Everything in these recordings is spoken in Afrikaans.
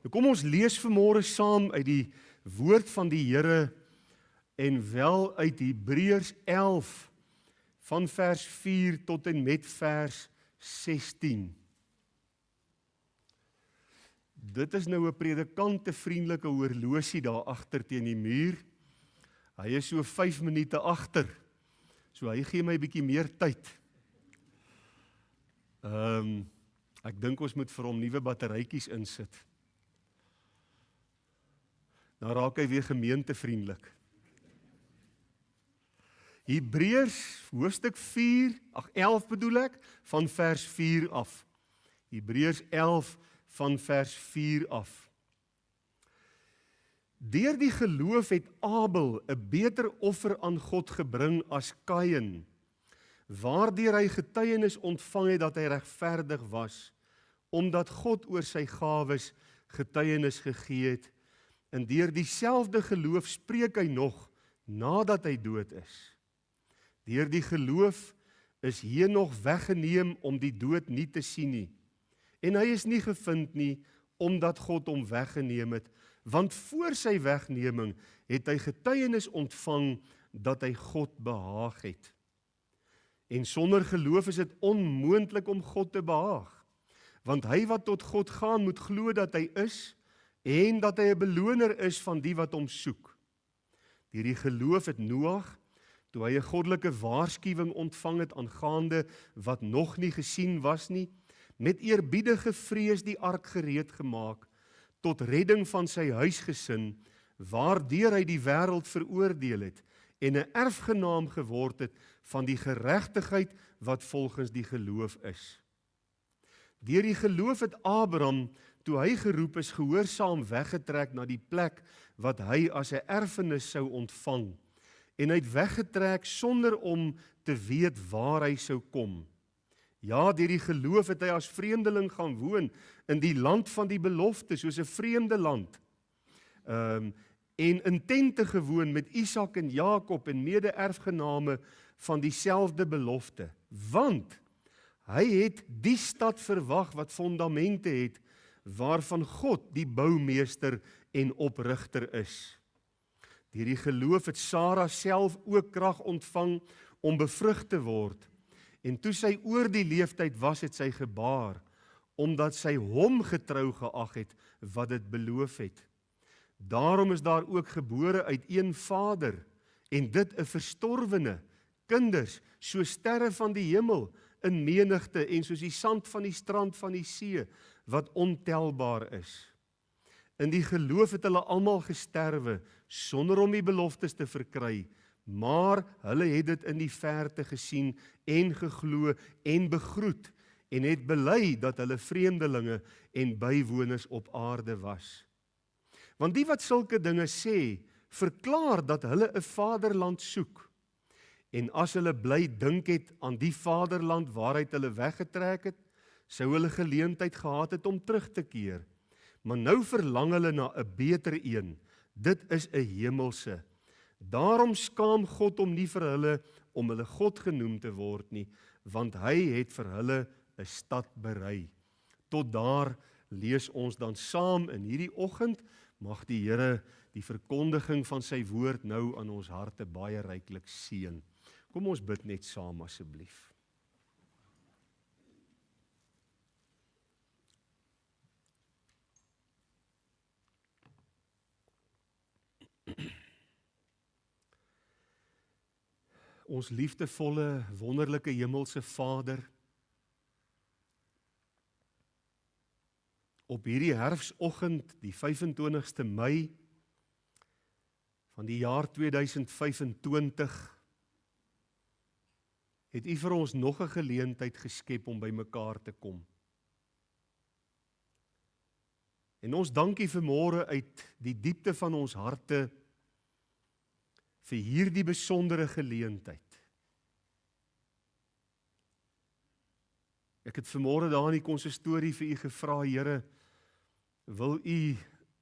Nou kom ons lees vanmôre saam uit die woord van die Here en wel uit Hebreërs 11 van vers 4 tot en met vers 16. Dit is nou 'n predikante vriendelike horlosie daar agter teen die muur. Hy is so 5 minute agter. So hy gee my 'n bietjie meer tyd. Ek dink ons moet vir hom nuwe batterytjies insit. Dan raak hy weer gemeentevriendelik. Hebreërs hoofstuk 11 bedoel ek, van vers 4 af. Hebreërs 11 van vers 4 af. Deur die geloof het Abel 'n beter offer aan God gebring as Kain, waardeur hy getuienis ontvang het dat hy regverdig was, omdat God oor sy gawes getuienis gegee het. En deur dieselfde geloof spreek hy nog nadat hy dood is. Deur die geloof is Henog weggeneem om die dood nie te sien nie. En hy is nie gevind nie, omdat God hom weggeneem het, want voor sy wegneming het hy getuienis ontvang dat hy God behaag het. En sonder geloof is dit onmoontlik om God te behaag, want hy wat tot God gaan moet glo dat hy is, en dat hy 'n beloner is van die wat hom soek. Deur die geloof het Noag, toe hy 'n goddelike waarskuwing ontvang het aangaande wat nog nie gesien was nie, met eerbiedige vrees die ark gereed gemaak, tot redding van sy huisgesin, waardeur hy die wêreld veroordeel het, en 'n erfgenaam geword het van die geregtigheid wat volgens die geloof is. Deur die geloof het Abraham, toe hy geroep is, gehoorsaam weggetrek na die plek wat hy as 'n erfenis sou ontvang, en hy het weggetrek sonder om te weet waar hy sou kom. Ja, deur die geloof het hy as vreemdeling gaan woon in die land van die belofte, soos 'n vreemde land, en in tente gewoon met Isak en Jakob en mede-erfgename van dieselfde belofte, want hy het die stad verwag wat fondamente het, waarvan God die boumeester en oprigter is. Deur die geloof het Sara self ook krag ontvang om bevrug te word, en toe sy oor die leeftyd was, het sy gebaar, omdat sy hom getrou geag het wat dit beloof het. Daarom is daar ook gebore uit een vader, en dit 'n verstorwene, kinders, so sterre van die hemel, in menigte, en soos die sand van die strand van die see, wat ontelbaar is. In die geloof het hulle almal gesterwe, sonder om die beloftes te verkry, maar hulle het dit in die verte gesien, en geglo, en begroet, en het bely dat hulle vreemdelinge en bywoners op aarde was. Want die wat sulke dinge sê, verklaar dat hulle 'n vaderland soek. En as hulle bly dink het aan die vaderland waaruit hulle weggetrek het, sou hulle geleentheid gehad het om terug te keer. Maar nou verlang hulle na 'n beter een. Dit is 'n hemelse. Daarom skaam God hom nie vir hulle om hulle God genoem te word nie, want hy het vir hulle 'n stad berei. Tot daar lees ons dan saam in hierdie oggend. Mag die Here die verkondiging van sy woord nou aan ons harte baie ryklik seën. Kom ons bid net saam asseblief. Ons liefdevolle, wonderlike hemelse Vader, op hierdie herfsoggend, die 25ste Mei van die jaar 2025, het U vir ons nog 'n geleentheid geskep om by mekaar te kom. En ons dank U vanmôre uit die diepte van ons harte vir hierdie besondere geleentheid. Ek het vanmôre daar in die konsistorie vir U gevra, Here, wil U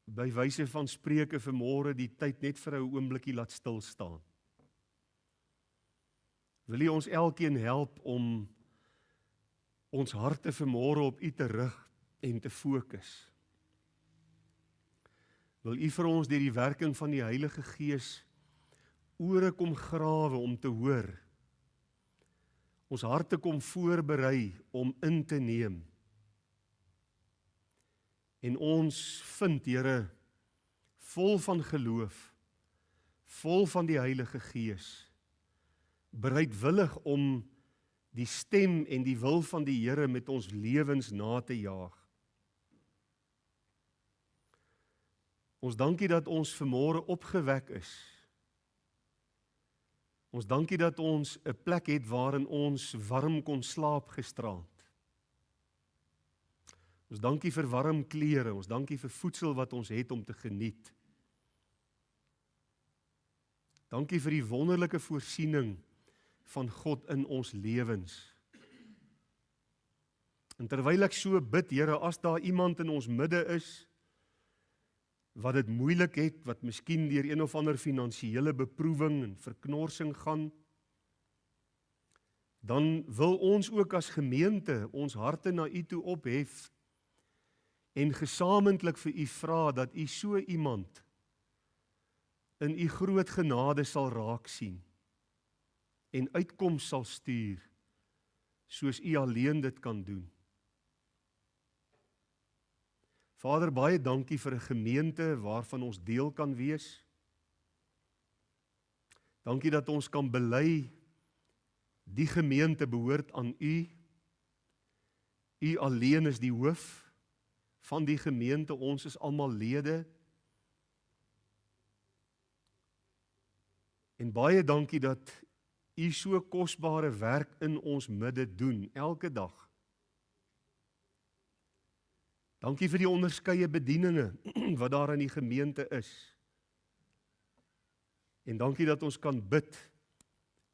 by wyse van spreuke vanmôre die tyd net vir 'n oombliekie laat stil staan? Wil U ons elkeen help om ons harte vanmôre op U te rig en te fokus? wil U vir ons deur die werking van die Heilige Gees ore kom grawe om te hoor. Ons harte kom voorberei om in te neem. En ons vind, Here, vol van geloof, vol van die Heilige Gees, bereidwillig om die stem en die wil van die Here met ons lewens na te jaag. Ons dankie dat ons vanmôre opgewek is. Ons dankie dat ons 'n plek het waarin ons warm kon slaap gisteraand. Ons dankie vir warm klere, ons dankie vir voedsel wat ons het om te geniet. Dankie vir die wonderlike voorsiening van God in ons lewens. En terwyl ek so bid, Here, as daar iemand in ons midde is, wat dit moeilik het, wat miskien deur een of ander finansiële beproewing en verknorsing gaan, dan wil ons ook as gemeente ons harte na U toe ophef en gesamentlik vir U vra dat U so iemand in U groot genade sal raak sien en uitkoms sal stuur soos U alleen dit kan doen. Vader, baie dankie vir 'n gemeente waarvan ons deel kan wees. Dankie dat ons kan bely, die gemeente behoort aan U. U alleen is die hoof van die gemeente, ons is almal lede. En baie dankie dat U so kosbare werk in ons midde doen, elke dag. Dankie vir die onderskeie bedieninge wat daar in die gemeente is. En dankie dat ons kan bid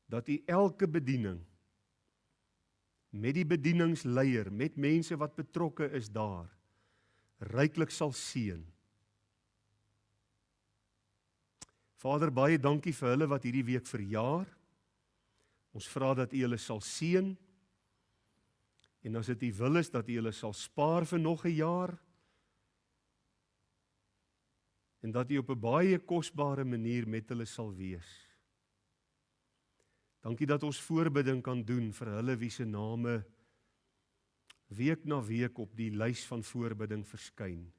dat U elke bediening met die bedieningsleier, met mense wat betrokke is daar, ryklik sal seën. Vader, baie dankie vir hulle wat hierdie week verjaar. Ons vra dat U hulle sal seën. En as dit U wil is dat U hulle sal spaar vir nog 'n jaar en dat U op 'n baie kosbare manier met hulle sal wees. Dankie dat ons voorbidding kan doen vir hulle wie se name week na week op die lys van voorbidding verskyn.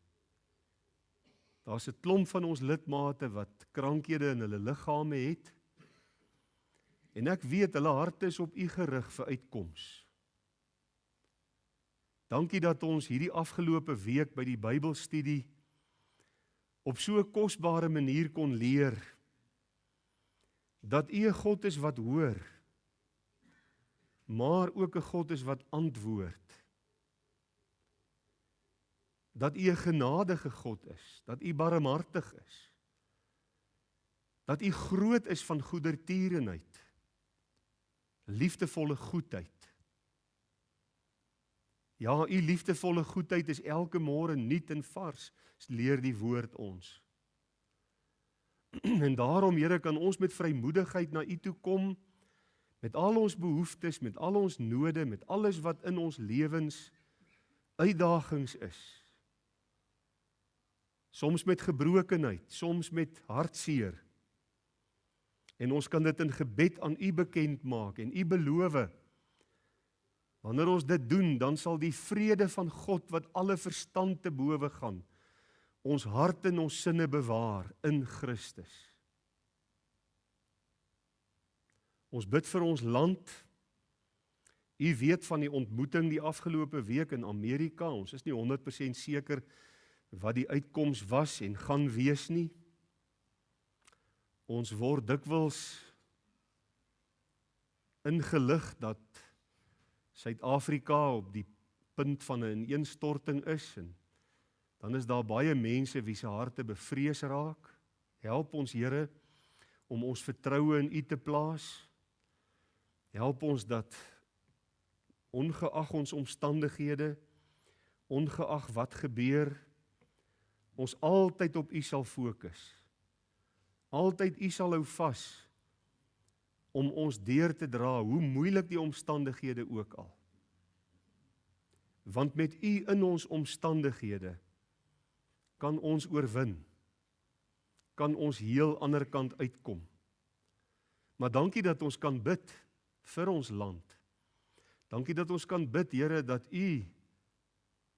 Daar's 'n klomp van ons lidmate wat krankhede in hulle liggame het en ek weet hulle harte is op U gerig vir uitkoms. Dankie dat ons hierdie afgelope week by die Bybelstudie op so 'n kosbare manier kon leer dat U 'n God is wat hoor, maar ook 'n God is wat antwoord. Dat U 'n genadige God is, dat U barmhartig is, dat U groot is van goedertierenheid, liefdevolle goedheid. Ja, U liefdevolle goedheid is elke môre nuut en vars, leer die woord ons. En daarom, Here, kan ons met vrymoedigheid na U toe kom, met al ons behoeftes, met al ons node, met alles wat in ons lewens uitdagings is. Soms met gebrokenheid, soms met hartseer. En ons kan dit in gebed aan U bekend maak en U beloof, wanneer ons dit doen, dan sal die vrede van God wat alle verstand te bowe gaan, ons harte en ons sinne bewaar in Christus. Ons bid vir ons land. U weet van die ontmoeting die afgelope week in Amerika. Ons is nie 100% seker wat die uitkoms was en gaan wees nie. Ons word dikwels ingelig dat Suid-Afrika op die punt van 'n ineenstorting is en dan is daar baie mense wie se harte bevrees raak. Help ons, Here, om ons vertroue in U te plaas. Help ons dat ongeag ons omstandighede, ongeag wat gebeur, ons altyd op U sal fokus. Altyd U sal hou vas om ons deur te dra, hoe moeilik die omstandighede ook al. Want met U in ons omstandighede kan ons oorwin. kan ons heel ander kant uitkom. Maar dankie dat ons kan bid vir ons land. Dankie dat ons kan bid, Here, dat U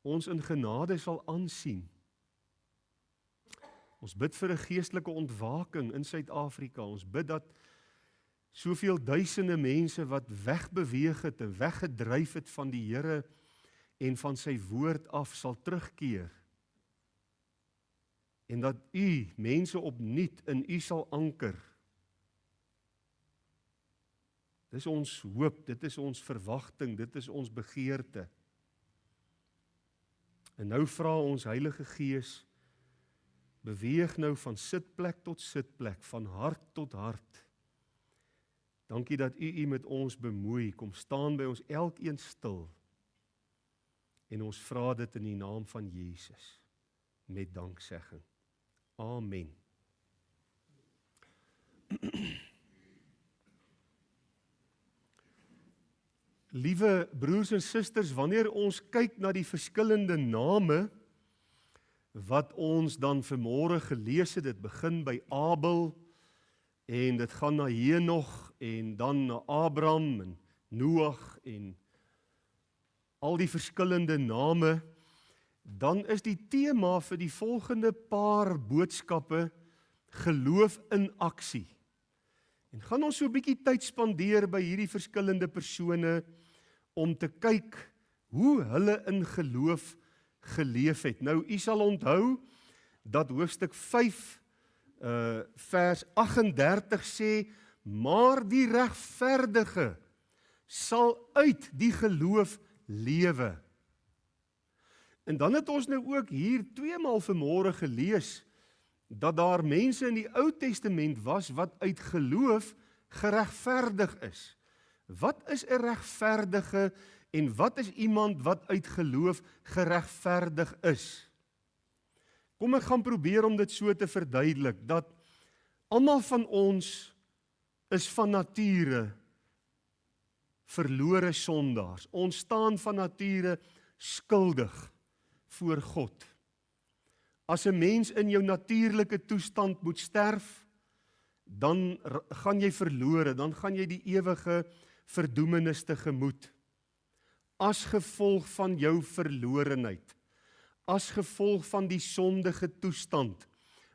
ons in genade sal aansien. Ons bid vir 'n geestelike ontwaking in Suid-Afrika. Ons bid dat soveel duisende mense wat wegbeweeg het en weggedryf het van die Here en van sy woord af sal terugkeer. En dat U mense opnuut in U sal anker. Dis ons hoop, dit is ons verwagting, dit is ons begeerte. En nou vra ons Heilige Gees, beweeg nou van sitplek tot sitplek, van hart tot hart. Dankie dat U met ons bemoei, kom staan by ons elkeen stil. En ons vra dit in die naam van Jesus, met danksegging. Amen. Liewe broers en susters, wanneer ons kyk na die verskillende name wat ons dan vanmôre gelees het, dit begin by Abel en dit gaan na Henog en dan na Abraham en Noag en al die verskillende name, dan is die tema vir die volgende paar boodskappe geloof in aksie. En gaan ons so 'n bietjie tyd spandeer by hierdie verskillende persone om te kyk hoe hulle in geloof geleef het. Nou, u sal onthou dat hoofstuk 5 vers 38 sê, maar die regverdige sal uit die geloof lewe. En dan het ons nou ook hier 2 maal vanmôre gelees dat daar mense in die Ou Testament was wat uit geloof geregverdig is. Wat is 'n regverdige en wat is iemand wat uit geloof geregverdig is? Kom ek gaan probeer om dit so te verduidelik, dat almal van ons is van nature verlore sondaars. Ons staan van nature skuldig voor God. As 'n mens in jou natuurlike toestand moet sterf, dan gaan jy verlore, dan gaan jy die ewige verdoemenis tegemoet. As gevolg van jou verlorenheid, as gevolg van die sondige toestand,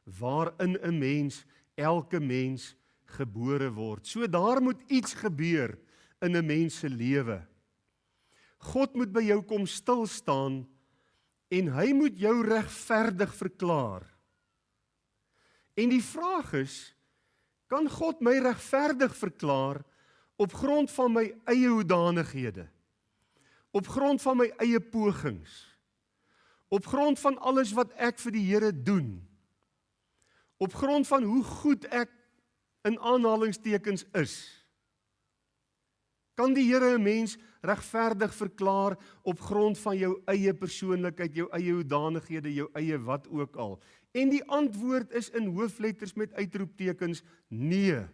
waarin 'n mens, elke mens, gebore word. So daar moet iets gebeur in 'n mens se lewe. God moet by jou kom stil staan en hy moet jou regverdig verklaar. En die vraag is, kan God my regverdig verklaar op grond van my eie hoedanighede, op grond van my eie pogings, op grond van alles wat ek vir die Here doen, op grond van hoe goed ek in aanhalingstekens is? Kan die Here 'n mens regverdig verklaar op grond van jou eie persoonlikheid, jou eie hoedanighede, jou eie wat ook al? En die antwoord is in hoofletters met uitroeptekens, nee.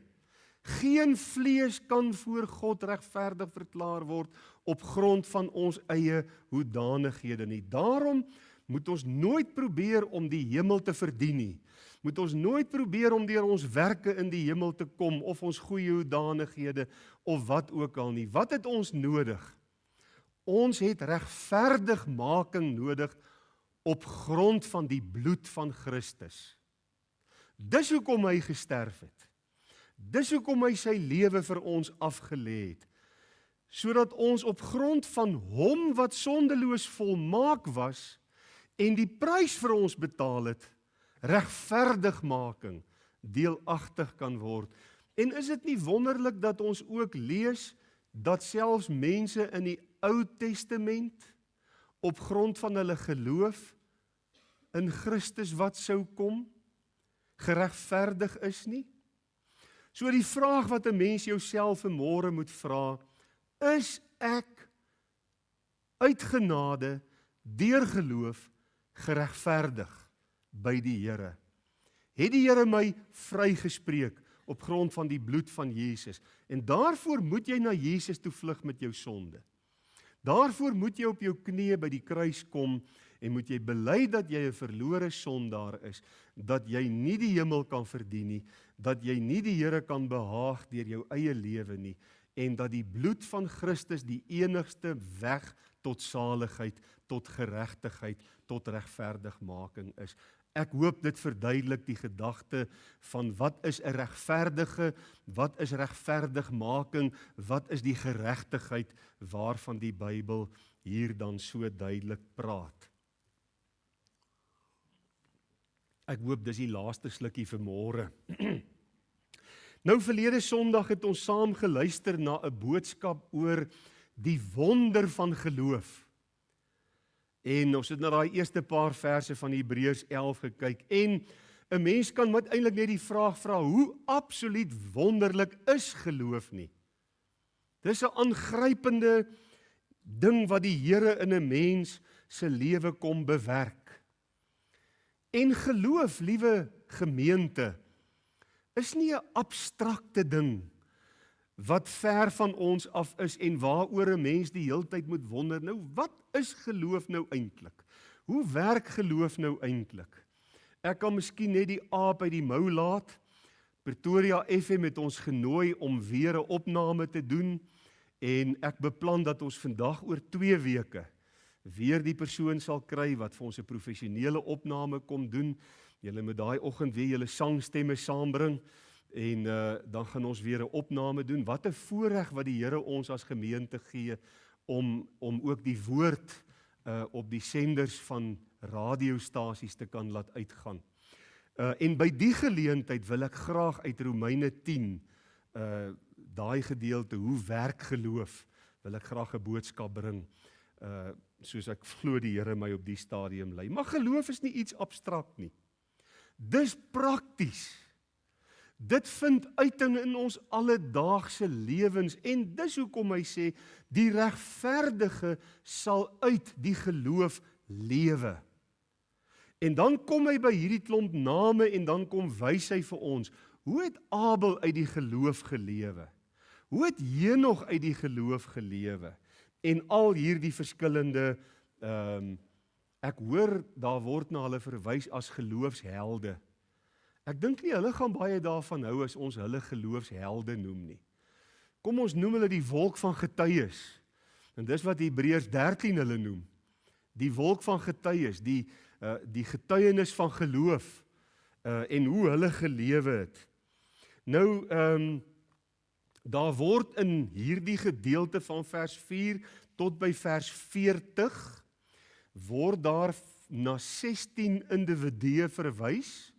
Geen vlees kan voor God regverdig verklaar word op grond van ons eie hoedanighede nie. Daarom moet ons nooit probeer om die hemel te verdien nie. Moet ons nooit probeer om deur ons werke in die hemel te kom, of ons goeie hoedanighede, of wat ook al nie. Wat het ons nodig? Ons het regverdigmaking nodig op grond van die bloed van Christus. Dis hoekom hy gesterf het. Dis hoekom hy sy lewe vir ons afgelê het. Sodat ons op grond van hom wat sondeloos volmaak was en die prys vir ons betaal het, regverdigmaking deelagtig kan word. En is dit nie wonderlik dat ons ook lees dat selfs mense in die Ou Testament op grond van hulle geloof in Christus wat sou kom, geregverdig is nie? So die vraag wat 'n mens jouself vanmôre moet vra, is ek uit genade deur geloof geregverdig by die Here? Het die Here my vrygespreek op grond van die bloed van Jesus? En daarvoor moet jy na Jesus toe vlug met jou sonde. Daarvoor moet jy op jou knieë by die kruis kom en moet jy bely dat jy 'n verlore sondaar is, dat jy nie die hemel kan verdien nie, dat jy nie die Here kan behaag deur jou eie lewe nie, en dat die bloed van Christus die enigste weg tot saligheid, tot geregtigheid, tot regverdigmaking is. Ek hoop dit verduidelik die gedagte van wat is 'n regverdige, wat is regverdigmaking, wat is die geregtigheid waarvan die Bybel hier dan so duidelik praat. Ek hoop dis die laaste slukkie vir môre. Nou verlede Sondag het ons saam geluister na 'n boodskap oor die wonder van geloof. En ons het na daai eerste paar verse van Hebreërs 11 gekyk en 'n mens kan met eintlik net die vraag vra, hoe absoluut wonderlik is geloof nie? Dis 'n aangrypende ding wat die Here in 'n mens se lewe kom bewerk. En geloof, liewe gemeente, is nie 'n abstrakte ding wat ver van ons af is en waaroor 'n mens die heeltyd moet wonder. Nou, wat is geloof nou eintlik? Hoe werk geloof nou eintlik? Ek kan miskien net die aap uit die mou laat. Pretoria FM het ons genooi om weer 'n opname te doen en ek beplan dat ons vandag oor 2 weke weer die persoon sal kry wat vir ons 'n professionele opname kom doen. Julle moet daai oggend weer julle sangstemme saambring en dan gaan ons weer 'n opname doen. Wat 'n voorreg wat die Here ons as gemeente gee om ook die woord op die senders van radiostasies te kan laat uitgaan. En by die geleentheid wil ek graag uit Romeine 10 daai gedeelte, hoe werk geloof, wil ek graag 'n boodskap bring, soos ek glo die Here my op die stadium lei. Maar geloof is nie iets abstrakt nie. Dis prakties. Dit vind uiting in ons alledaagse lewens en dis hoekom hy sê, die regverdige sal uit die geloof lewe. En dan kom hy by hierdie klomp name en dan kom wys hy vir ons, hoe het Abel uit die geloof gelewe? Hoe het Henog uit die geloof gelewe? En al hierdie verskillende, ek hoor, daar word na hulle verwys as geloofshelde. Ek dink nie hulle gaan baie daarvan hou as ons hulle geloofshelde noem nie. Kom ons noem hulle die wolk van getuies. En dis wat Hebreërs 13 hulle noem. Die wolk van getuies, die getuienis van geloof en hoe hulle gelewe het. Nou, daar word in hierdie gedeelte van vers 4 tot by vers 40 word daar na 16 individue verwys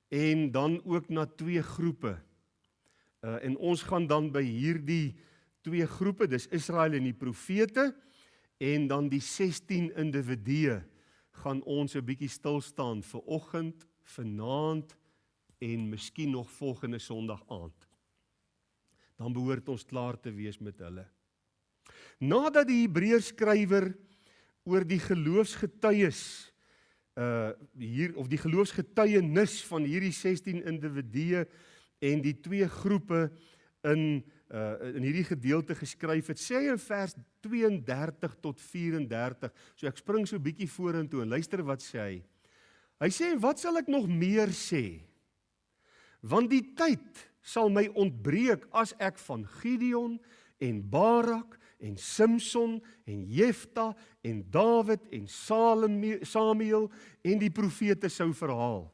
en dan ook na 2 groepe. En ons gaan dan by hierdie 2 groepe, dis Israel en die profete, en dan die 16 individue gaan ons 'n bietjie stil staan vir oggend, vanaand en miskien nog volgende Sondag aand. Dan behoort ons klaar te wees met hulle. Nadat die Hebreërs skrywer oor die geloofsgetuies die geloofsgetuienis van hierdie 16 individue en die 2 groepe in hierdie gedeelte geskryf het, sê hy in vers 32 tot 34, so ek spring so bietjie vorentoe en luister wat sê hy. Hy sê, wat sal ek nog meer sê? Want die tyd sal my ontbreek as ek van Gideon en Barak en Simson en Jefta en Dawid en Samuel en die profete sou verhaal.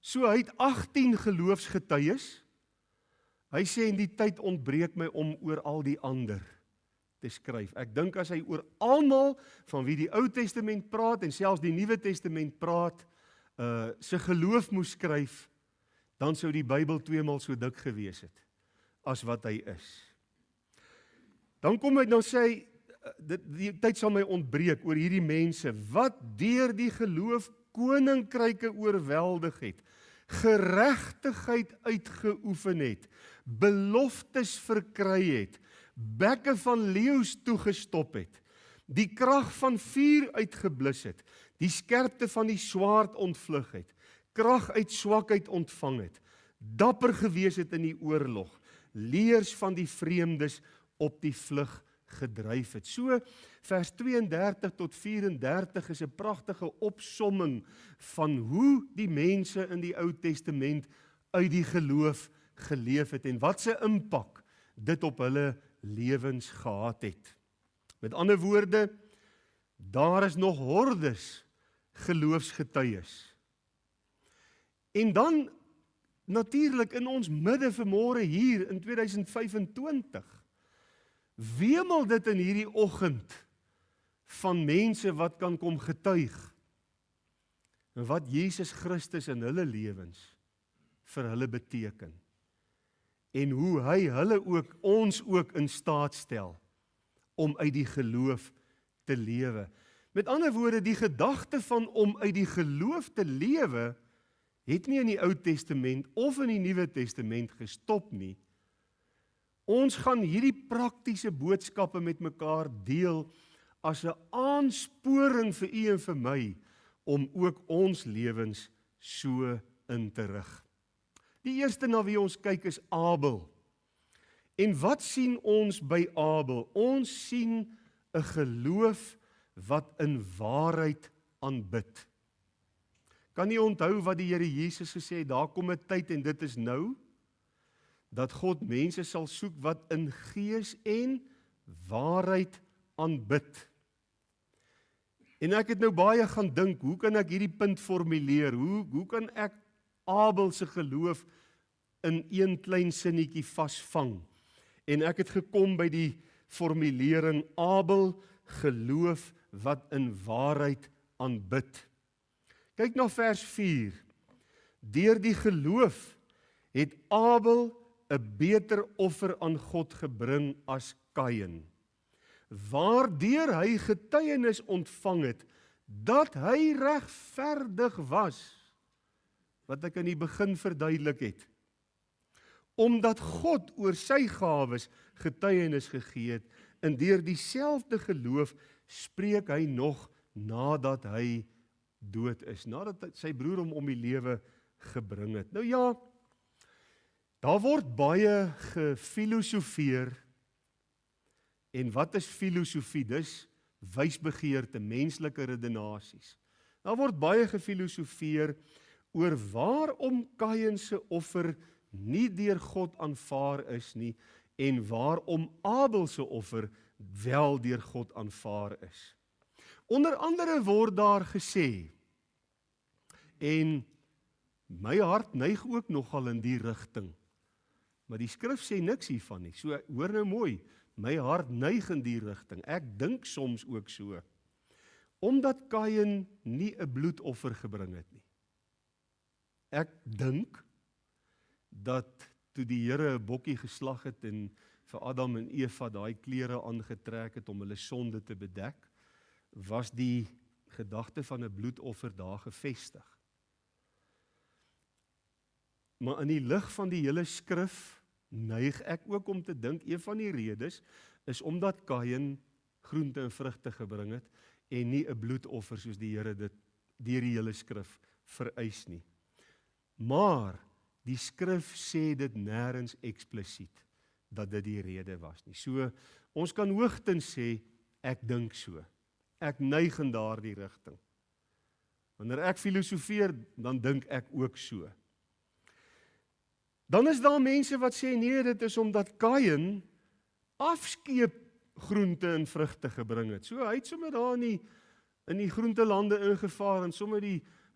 So hy het 18 geloofsgetuies. Hy sê en die tyd ontbreek my om oor al die ander te skryf. Ek dink as hy oor almal van wie die Ou Testament praat en selfs die Nuwe Testament praat, sy geloof moes skryf, dan sou die Bybel 2 maal so dik gewees het as wat hy is. Dan kom hy, dan sê hy, die tyd sal my ontbreek oor hierdie mense, wat deur die geloof koninkryke oorweldig het, geregtigheid uitgeoefen het, beloftes verkry het, bekke van leeu's toegestop het, die krag van vuur uitgeblus het, die skerpte van die swaard ontvlug het, krag uit swakheid ontvang het, dapper gewees het in die oorlog, leers van die vreemdes op die vlug gedryf het. So, vers 32 tot 34 is 'n pragtige opsomming van hoe die mense in die Ou Testament uit die geloof geleef het en wat se impak dit op hulle lewens gehad het. Met ander woorde, daar is nog hordes geloofsgetuies. En dan natuurlik in ons midde vanmôre hier in 2025, wemel dit in hierdie oggend van mense wat kan kom getuig en wat Jesus Christus in hulle lewens vir hulle beteken en hoe hy hulle ook, ons ook in staat stel om uit die geloof te lewe. Met ander woorde, die gedagte van om uit die geloof te lewe het nie in die Ou Testament of in die Nuwe Testament gestop nie. Ons gaan hierdie praktiese boodskappe met mekaar deel as 'n aansporing vir u en vir my om ook ons lewens so in te rig. Die eerste na wie ons kyk is Abel. En wat sien ons by Abel? Ons sien 'n geloof wat in waarheid aanbid. Kan jy onthou wat die Here Jesus gesê het, daar kom 'n tyd en dit is nou, dat God mense sal soek wat in gees en waarheid aanbid. En ek het nou baie gaan dink, hoe kan ek hierdie punt formuleer? Hoe kan ek Abel se geloof in een klein sinnetjie vasvang? En ek het gekom by die formulering Abel geloof wat in waarheid aanbid. Kyk na vers 4. Deur die geloof het Abel 'n beter offer aan God gebring as Kain, waardeur hy getuienis ontvang het dat hy regverdig was, wat ek in die begin verduidelik het, omdat God oor sy gawes getuienis gegee het, en deur dieselfde geloof spreek hy nog nadat hy dood is, nadat sy broer hom om die lewe gebring het. Nou ja, daar word baie gefilosofeer, en wat is filosofie? Dis wysbegeerte, menslike redenasies. Daar word baie gefilosofeer oor waarom Kain se offer nie deur God aanvaar is nie, en waarom Abel se offer wel deur God aanvaar is. Onder andere word daar gesê, en my hart neig ook nogal in die rigting, maar die skrif sê niks hiervan nie, so hoor nou mooi, my hart neig in die rigting, ek dink soms ook so, omdat Kain nie 'n bloedoffer gebring het nie. Ek dink dat toe die Here 'n bokkie geslag het en vir Adam en Eva daai klere aangetrek het om hulle sonde te bedek, was die gedagte van 'n bloedoffer daar gevestig. Maar in die lig van die hele skrif neig ek ook om te dink, een van die redes is omdat Kain groente en vrugte gebring het en nie 'n bloedoffer soos die Here dit deur die hele skrif vereis nie. Maar die skrif sê dit nêrens eksplisiet dat dit die rede was nie. So, ons kan hoogstens sê, ek dink so. Ek neig in daardie rigting. Wanneer ek filosofeer, dan dink ek ook so. Dan is daar mense wat sê, nee, dit is omdat Kain afskeep groente en vrugte gebring het. So, hy het sommer daar in die groentelande ingevaar en sommer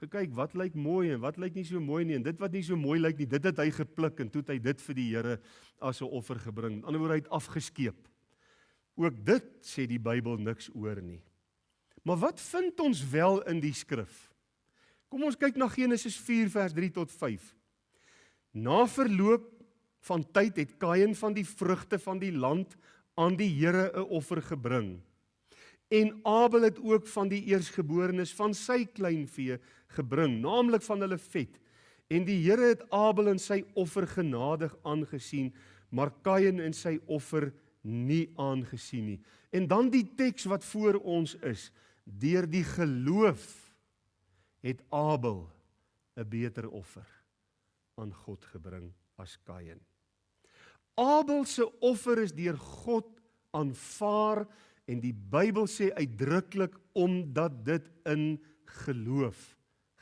gekyk, wat lyk mooi en wat lyk nie so mooi nie, en dit wat nie so mooi lyk nie, dit het hy gepluk, en toe het hy dit vir die Here as 'n offer gebring. Aan die ander woorde, hy het afgeskeep. Ook dit sê die Bybel niks oor nie. Maar wat vind ons wel in die skrif? Kom ons kyk na Genesis 4 vers 3 tot 5. Na verloop van tyd het Kain van die vrugte van die land aan die Here 'n offer gebring. En Abel het ook van die eersgeborenes van sy kleinvee gebring, naamlik van hulle vet. En die Here het Abel en sy offer genadig aangesien, maar Kain en sy offer nie aangesien nie. En dan die teks wat voor ons is, deur die geloof het Abel 'n beter offer aan God gebring as Kain. Abel se offer is deur God aanvaar, en die Bybel sê uitdruklik omdat dit in geloof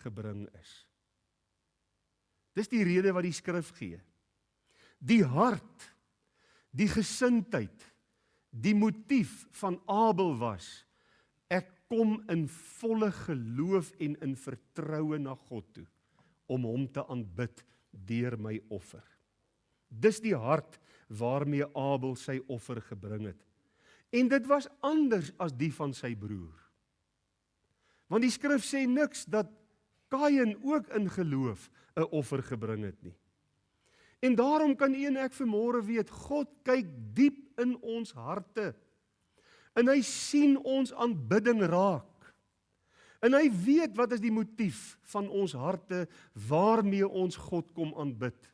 gebring is. Dis die rede wat die skrif gee. Die hart, die gesindheid, die motief van Abel was, ek kom in volle geloof en in vertroue na God toe, om hom te aanbid deur my offer. Dis die hart waarmee Abel sy offer gebring het. En dit was anders as die van sy broer. Want die skrif sê niks dat Kain ook in geloof 'n offer gebring het nie. En daarom kan u en ek vanmôre weet, God kyk diep in ons harte. En hy sien ons aanbidding raak. En hy weet wat is die motief van ons harte waarmee ons God kom aanbid.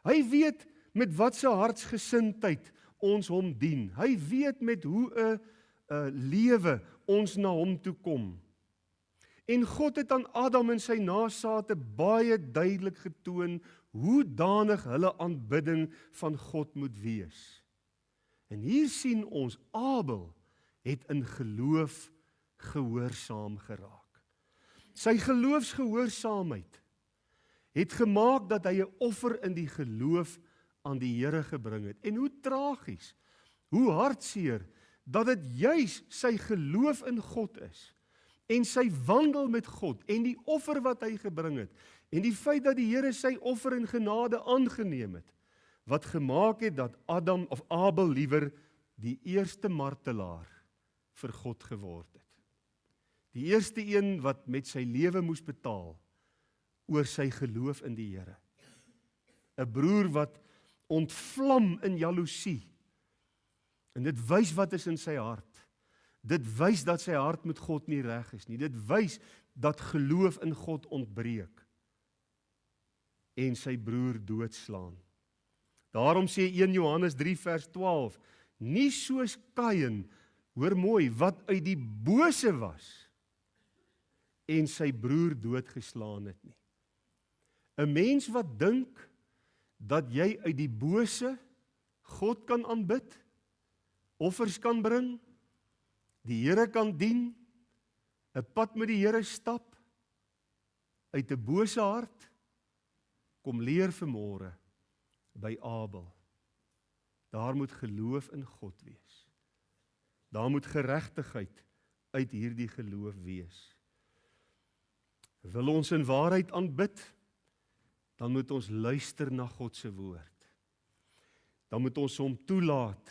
Hy weet met wat se hartsgesindheid ons hom dien. Hy weet met hoe 'n lewe ons na hom toe kom. En God het aan Adam en sy nageslagte baie duidelik getoon hoe danig hulle aanbidding van God moet wees. En hier sien ons, Abel het in geloof gehoorsaam geraak. Sy geloofsgehoorsaamheid het gemaak dat hy 'n offer in die geloof aan die Here gebring het. En hoe tragies, hoe hartseer, dat dit juis sy geloof in God is, en sy wandel met God, en die offer wat hy gebring het, en die feit dat die Here sy offer in genade aangeneem het, wat gemaak het dat Abel liewer die eerste martelaar vir God geword het. Die eerste een wat met sy lewe moes betaal oor sy geloof in die Here. 'n broer wat ontvlam in jaloesie. En dit wys wat is in sy hart. Dit wys dat sy hart met God nie reg is nie. Dit wys dat geloof in God ontbreek. En sy broer doodslaan. Daarom sê 1 Johannes 3 vers 12, nie soos Kain, hoor mooi, wat uit die bose was, en sy broer doodgeslaan het nie. 'n Mens wat dink, dat jy uit die bose God kan aanbid, offers kan bring, die Here kan dien, 'n pad met die Here stap, uit 'n bose hart, kom leer vanmôre by Abel. Daar moet geloof in God wees. Daar moet geregtigheid uit hierdie geloof wees. Wil ons in waarheid aanbid, dan moet ons luister na God se woord. Dan moet ons hom toelaat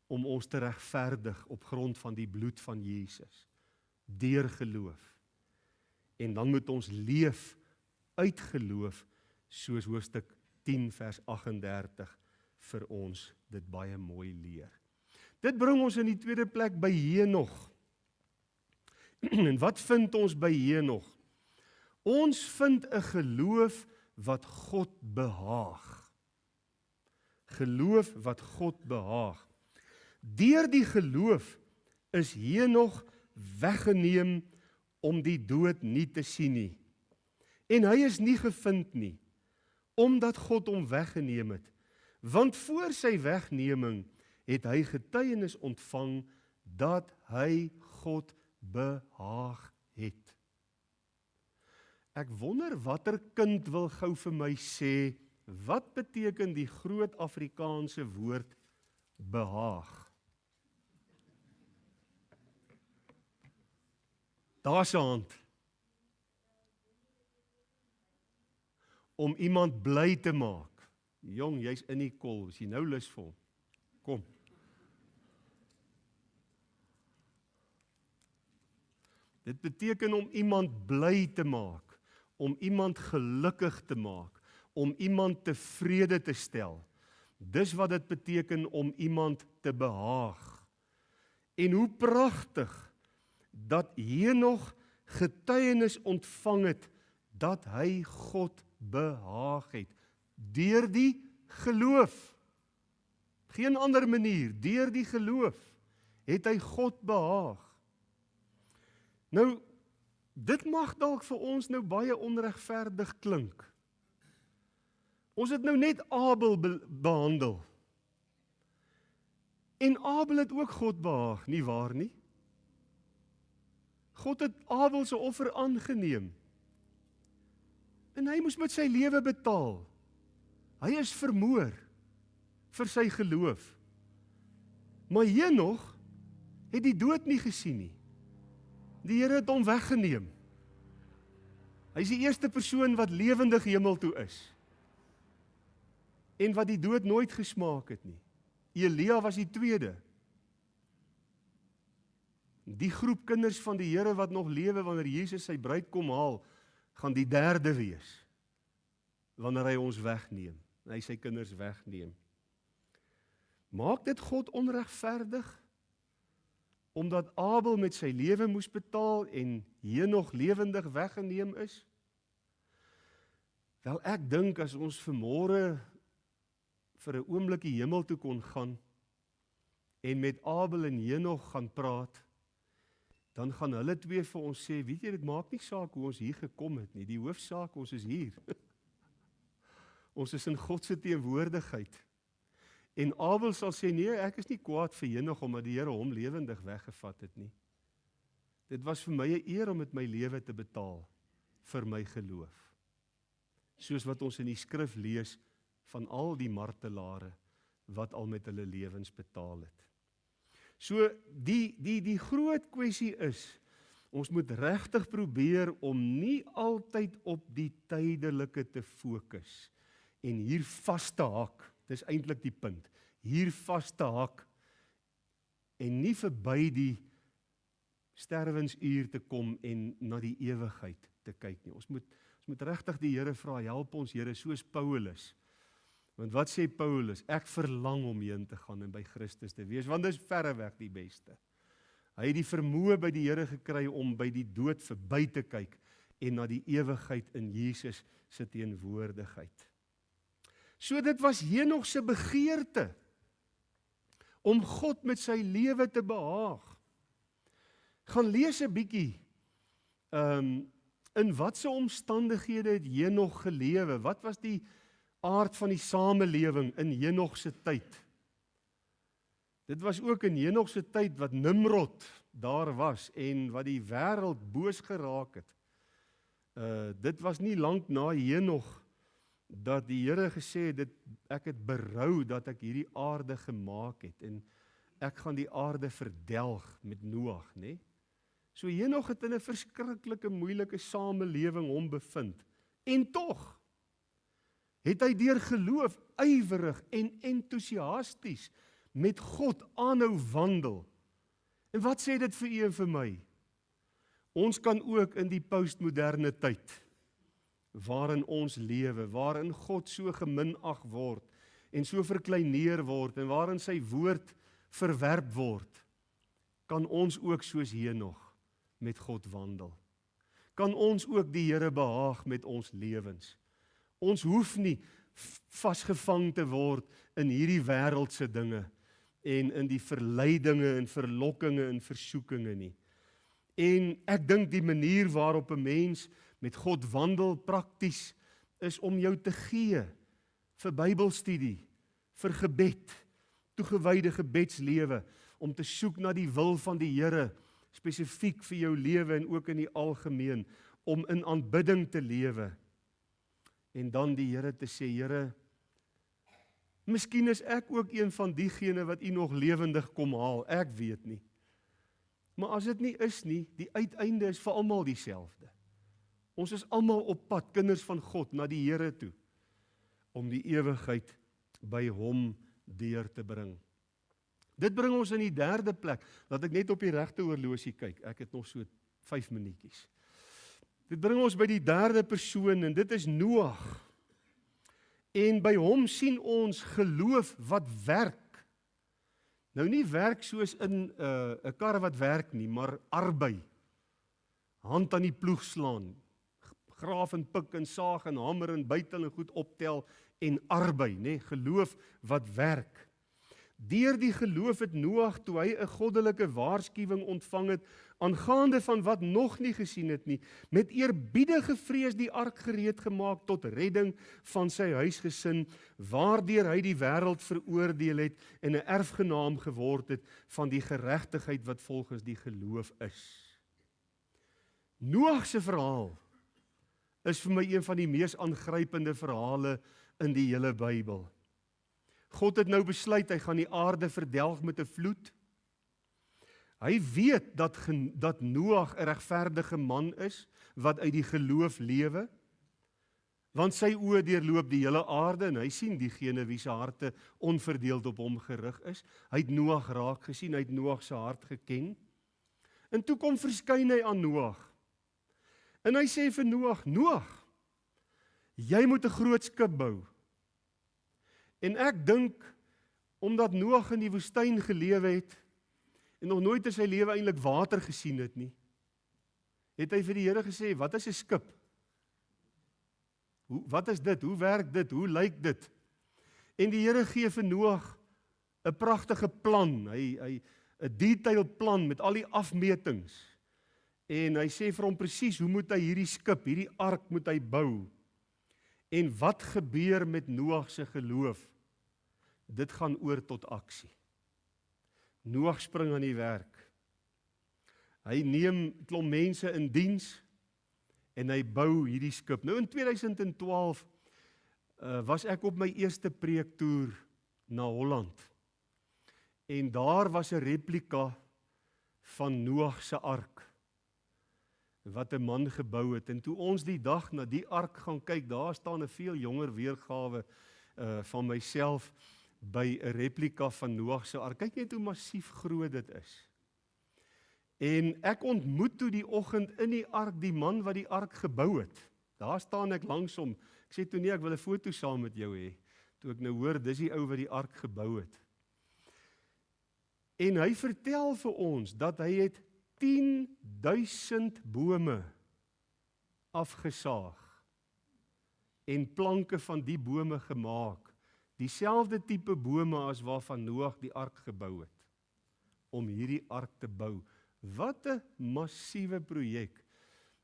om ons te regverdig op grond van die bloed van Jesus, deur geloof. En dan moet ons leef uit geloof, soos hoofstuk 10 vers 38 vir ons dit baie mooi leer. Dit bring ons in die tweede plek by Henog. En wat vind ons by Henog? Ons vind 'n geloof wat God behaag. Geloof wat God behaag. Deur die geloof is Henog weggeneem om die dood nie te sien nie. En hy is nie gevind nie, omdat God hom weggeneem het. Want voor sy wegneming het hy getuienis ontvang dat hy God behaag het. Ek wonder watter kind wil gou vir my sê, wat beteken die groot Afrikaanse woord behaag? Daar's 'n hand. Om iemand bly te maak. Jong, jy's in die kol, is jy nou lus vir hom? Kom. Dit beteken om iemand bly te maak, om iemand gelukkig te maak, om iemand tevrede te stel. Dis wat dit beteken om iemand te behaag. En hoe pragtig dat Henog getuienis ontvang het dat hy God behaag het, deur die geloof. Geen ander manier, deur die geloof het hy God behaag. Nou, dit mag dalk vir ons nou baie onregverdig klink. Ons het nou net Abel behandel. En Abel het ook God behaag, nie waar nie? God het Abel se offer aangeneem. En hy moes met sy lewe betaal. Hy is vermoor vir sy geloof. Maar Henog het die dood nie gesien nie. Die Here het hom weggeneem. Hy is die eerste persoon wat lewendig hemel toe is. En wat die dood nooit gesmaak het nie. Elia was die tweede. Die groep kinders van die Here wat nog lewe wanneer Jesus sy bruid kom haal, gaan die derde wees. Wanneer hy ons wegneem. Hy sy kinders wegneem. Maak dit God onregverdig? Omdat Abel met sy lewe moes betaal en Henog lewendig weggeneem is? Wel, ek dink as ons vanmôre vir 'n oomblik die hemel toe kon gaan en met Abel en Henog gaan praat, dan gaan hulle twee vir ons sê, weet jy, dit maak nie saak hoe ons hier gekom het nie, die hoofsaak, ons is hier. Ons is in God se teenwoordigheid. En Abel sal sê, nee, ek is nie kwaad vir Henog omdat die Here hom lewendig weggevat het nie. Dit was vir my 'n eer om met my lewe te betaal vir my geloof. Soos wat ons in die skrif lees van al die martelare wat al met hulle lewens betaal het. So die groot kwessie is, ons moet regtig probeer om nie altyd op die tydelike te fokus en hier vas te hak. Dis eintlik die punt. Hier vas te hak en nie verby die sterwensuur te kom en na die ewigheid te kyk nie. Ons moet regtig die Here vra, help ons Here, soos Paulus. Want wat sê Paulus? Ek verlang om heen te gaan en by Christus te wees, want dis verreweg die beste. Hy het die vermoë by die Here gekry om by die dood verby te kyk en na die ewigheid in Jesus se teenwoordigheid. So dit was Henog se begeerte om God met sy lewe te behaag. Gaan lees 'n bietjie in watse omstandighede het Henog gelewe? Wat was die aard van die samelewing in Henog se tyd? Dit was ook in Henog se tyd wat Nimrod daar was en wat die wêreld boos geraak het. Dit was nie lank na Henog dat die Here gesê het, ek het berou dat ek hierdie aarde gemaak het en ek gaan die aarde verdelg met Noag, né? So Henog het in 'n verskriklike moeilike samelewing hom bevind. En tog het hy deur geloof ywerig en entoesiasties met God aanhou wandel. En wat sê dit vir u en vir my? Ons kan ook in die postmoderne tyd waarin ons lewe, waarin God so geminag word en so verkleineer word en waarin sy woord verwerp word, kan ons ook soos Henog met God wandel. Kan ons ook die Here behaag met ons lewens. Ons hoef nie vasgevang te word in hierdie wêreldse dinge en in die verleidinge en verlokkinge en versoekinge nie. En ek dink die manier waarop 'n mens met God wandel prakties is om jou te gee vir Bybelstudie, vir gebed, toegewyde gebedslewe, om te soek na die wil van die Here, spesifiek vir jou lewe en ook in die algemeen, om in aanbidding te lewe. En dan die Here te sê, Here, miskien is ek ook een van diegene wat u nog lewendig kom haal, ek weet nie. Maar as dit nie is nie, die uiteinde is vir almal dieselfde. Ons is almal op pad, kinders van God, na die Here toe, om die ewigheid by hom deur te bring. Dit bring ons in die derde plek, dat ek net op die regte horlosie kyk, ek het nog so 5 minuutjies. Dit bring ons by die derde persoon, en dit is Noag. En by hom sien ons geloof wat werk. Nou nie werk soos in 'n kar wat werk nie, maar arbei. Hand aan die ploeg slaan, graaf en pik en saag en hamer en bytel en goed optel en arbei, né? Geloof wat werk. Deur die geloof het Noag, toe hy 'n goddelike waarskuwing ontvang het, aangaande van wat nog nie gesien het nie, met eerbiedige vrees die ark gereed gemaak tot redding van sy huisgesin, waardeur hy die wêreld veroordeel het en 'n erfgenaam geword het van die geregtigheid wat volgens die geloof is. Noag se verhaal is vir my een van die mees aangrypende verhale in die hele Bybel. God het nou besluit, hy gaan die aarde verdelg met 'n vloed. Hy weet dat Noag 'n regverdige man is, wat uit die geloof lewe, want sy oë deurloop die hele aarde, en hy sien diegene wie se harte onverdeeld op hom gerig is. Hy het Noag raak gesien, hy het Noag se hart geken, en toe kom verskyn hy aan Noag, en hy sê vir Noag, Noag, jy moet 'n groot skip bou. En ek dink, omdat Noag in die woestyn gelewe het, en nog nooit in sy lewe eintlik water gesien het nie, het hy vir die Here gesê, wat is 'n skip? Wat is dit? Hoe werk dit? Hoe lyk dit? En die Here gee vir Noag 'n pragtige plan, 'n detailed plan met al die afmetings, en hy sê vir hom presies, hoe moet hy hierdie skip, hierdie ark moet hy bou? En wat gebeur met Noag se geloof? Dit gaan oor tot aksie. Noag spring aan die werk. Hy neem klomp mense in diens en hy bou hierdie skip. Nou in 2012 was ek op my eerste preektoer na Holland. En daar was 'n replika van Noag se ark wat 'n man gebou het. En toe ons die dag na die ark gaan kyk, daar staan 'n veel jonger weergawe van myself by 'n replika van Noag se ark. Kyk net hoe massief groot dit is. En ek ontmoet toe die oggend in die ark die man wat die ark gebou het. Daar staan ek langs hom. Ek sê toe nee, ek wil 'n foto saam met jou hê. Toe ek nou hoor, dis die ou wat die ark gebou het. En hy vertel vir ons dat hy het 10.000 bome afgesaag en planke van die bome gemaak. Dieselfde tipe bome as waarvan Noag die ark gebou het, om hierdie ark te bou. Wat 'n massiewe projek.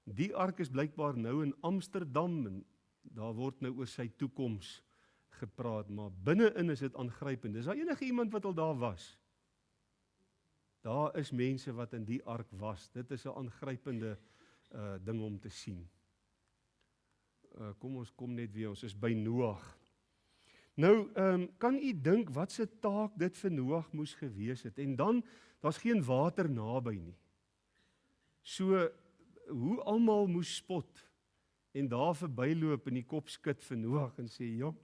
Die ark is blykbaar nou in Amsterdam, en daar word nou oor sy toekoms gepraat, maar binne-in is dit aangrypend. Is daar enige iemand wat al daar was? Daar is mense wat in die ark was. Dit is 'n aangrypende ding om te sien. Kom ons kom net weer, ons is by Noag. Nou, kan u dink wat se taak dit vir Noag moes gewees het? En dan, daar's geen water naby nie. So, hoe almal moes spot en daar verbyloop en die kop skud vir Noag en sê, jong,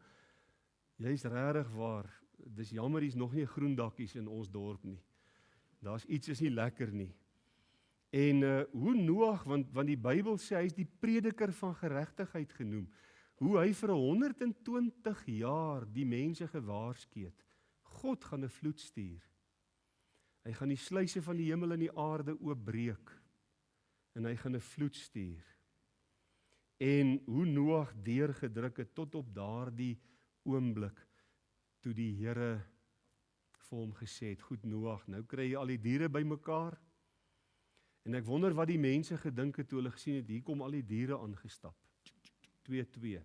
jy's regtig waar, dis jammer, hier's nog nie groendakkies in ons dorp nie. Daar's iets is nie lekker nie. En hoe Noag, want die Bybel sê hy is die prediker van geregtigheid genoem, hoe hy vir 120 jaar die mense gewaarsku het. God gaan 'n vloed stuur. Hy gaan die sluise van die hemel en die aarde oopbreek. En hy gaan 'n vloed stuur. En hoe Noag deurgedruk het tot op daardie oomblik, toe die Here vir hom gesê het, goed Noag, nou kry jy al die diere bymekaar. En ek wonder wat die mense gedink het toe hulle gesien het, hier kom al die diere aangestap. 2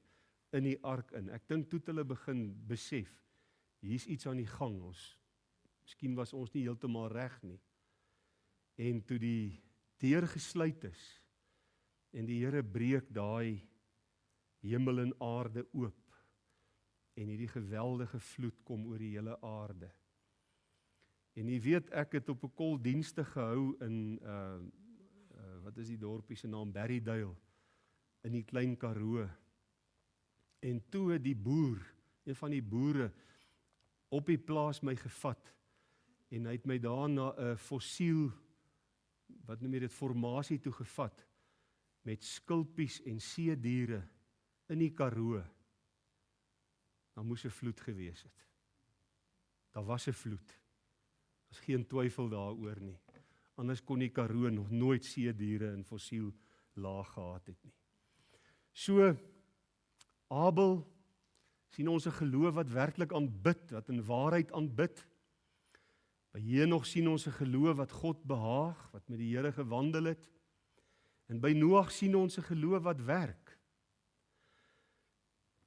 in die ark in. Ek dink toe hulle begin besef, hier's iets aan die gang. Miskien was ons nie heeltemal reg nie. En toe die deur gesluit is en die Here breek daai hemel en aarde oop en hierdie geweldige vloed kom oor die hele aarde. En jy weet, ek het op 'n kol dienste gehou in wat is die dorpie se naam, Berrydale, in die Klein Karoo. En toe het die boer, een van die boere, op die plaas my gevat, en hy het my daar na 'n fossiel, wat noem jy dit, formasie toe gevat, met skulpies en seediere in die Karoo. Daar moes 'n vloed gewees het. Daar was 'n vloed. Daar is geen twyfel daaroor nie. Anders kon die Karoo nog nooit seediere en fossiel laag gehad het nie. So, Abel, sien ons 'n geloof wat werklik aanbid, wat in waarheid aanbid. By Henog sien ons 'n geloof wat God behaag, wat met die Here gewandel het. En by Noag sien ons 'n geloof wat werk.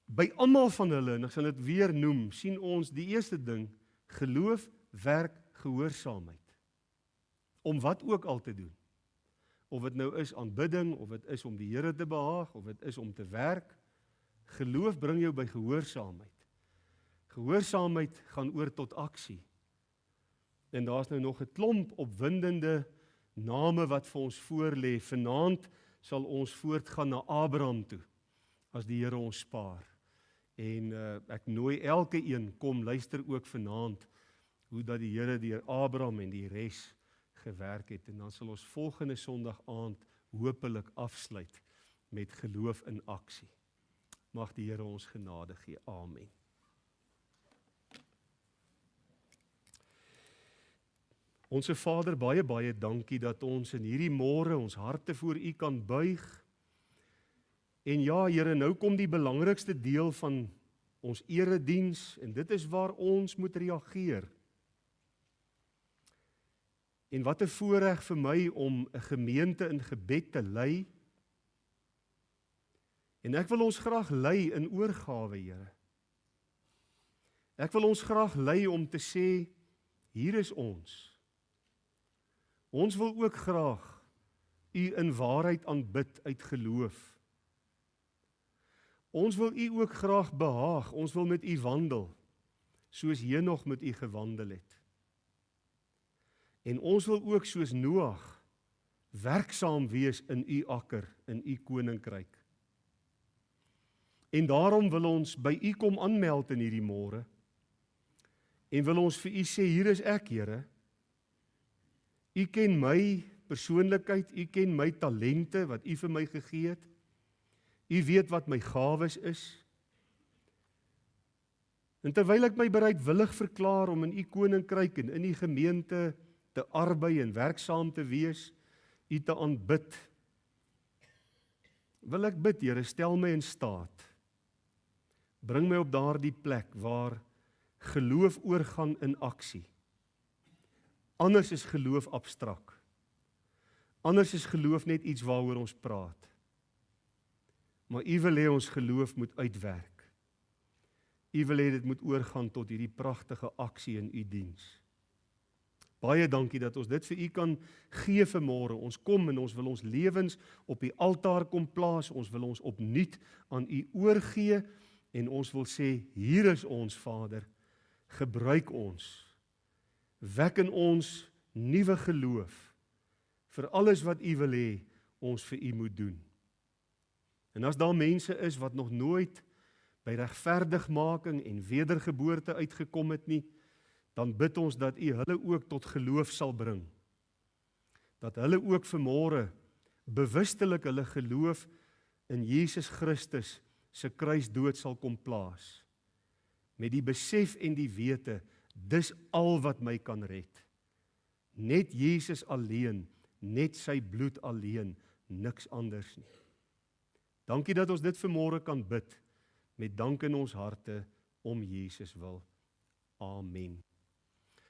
By almal van hulle, en ek sal dit weer noem, sien ons die eerste ding, geloof, werk, gehoorsaamheid. Om wat ook al te doen. Of dit nou is aanbidding, of dit is om die Here te behaag, of dit is om te werk. Geloof bring jou by gehoorsaamheid. Gehoorsaamheid gaan oor tot aksie. En daar's nou nog 'n klomp opwindende name wat vir ons voorlê. Vanaand sal ons voortgaan na Abraham toe, as die Here ons spaar. En ek nooi elke een, kom luister ook vanaand, hoe dat die Here deur Abraham en die res gewerk het. En dan sal ons volgende Sondag aand hopelik afsluit met geloof in aksie. Mag die Here ons genade gee. Amen. Onse Vader, baie, baie dankie dat ons in hierdie môre ons harte voor U kan buig. En ja, Here, nou kom die belangrikste deel van ons erediens, en dit is waar ons moet reageer. En wat 'n voorreg vir my om 'n gemeente in gebed te lei. En ek wil ons graag lei in oorgawe, Here. Ek wil ons graag lei om te sê, hier is ons. Ons wil ook graag U in waarheid aanbid uit geloof. Ons wil U ook graag behaag, ons wil met U wandel, soos Henog met U gewandel het. En ons wil ook soos Noag werksaam wees in U akker, in U koninkryk. En daarom wil ons by U kom aanmeld in hierdie môre, en wil ons vir U sê, hier is ek, Here. U ken my persoonlikheid, U ken my talente wat U vir my gegee het. U weet wat my gawes is. En terwyl ek my bereidwillig verklaar om in U koninkryk en in U gemeente te arbei en werksaam te wees, U te aanbid, wil ek bid, Here, stel my in staat. Bring my op daardie plek waar geloof oorgaan in aksie. Anders is geloof abstrak. Anders is geloof net iets waaroor ons praat. Maar U wil hê ons geloof moet uitwerk. U wil hê dit moet oorgaan tot hierdie pragtige aksie in U diens. Baie dankie dat ons dit vir U kan gee vanmôre. Ons kom en ons wil ons lewens op die altaar kom plaas. Ons wil ons opnuut aan U oorgee en ons wil sê, hier is ons, Vader. Gebruik ons. Wek in ons nuwe geloof vir alles wat U wil hê ons vir U moet doen. En as daar mense is wat nog nooit by regverdigmaking en wedergeboorte uitgekom het nie, dan bid ons dat U hulle ook tot geloof sal bring. Dat hulle ook vanmôre bewustelik hulle geloof in Jesus Christus se kruisdood sal kom plaas. Met die besef en die wete, dis al wat my kan red. Net Jesus alleen, net sy bloed alleen, niks anders nie. Dankie dat ons dit vanmôre kan bid, met dank in ons harte, om Jesus wil. Amen.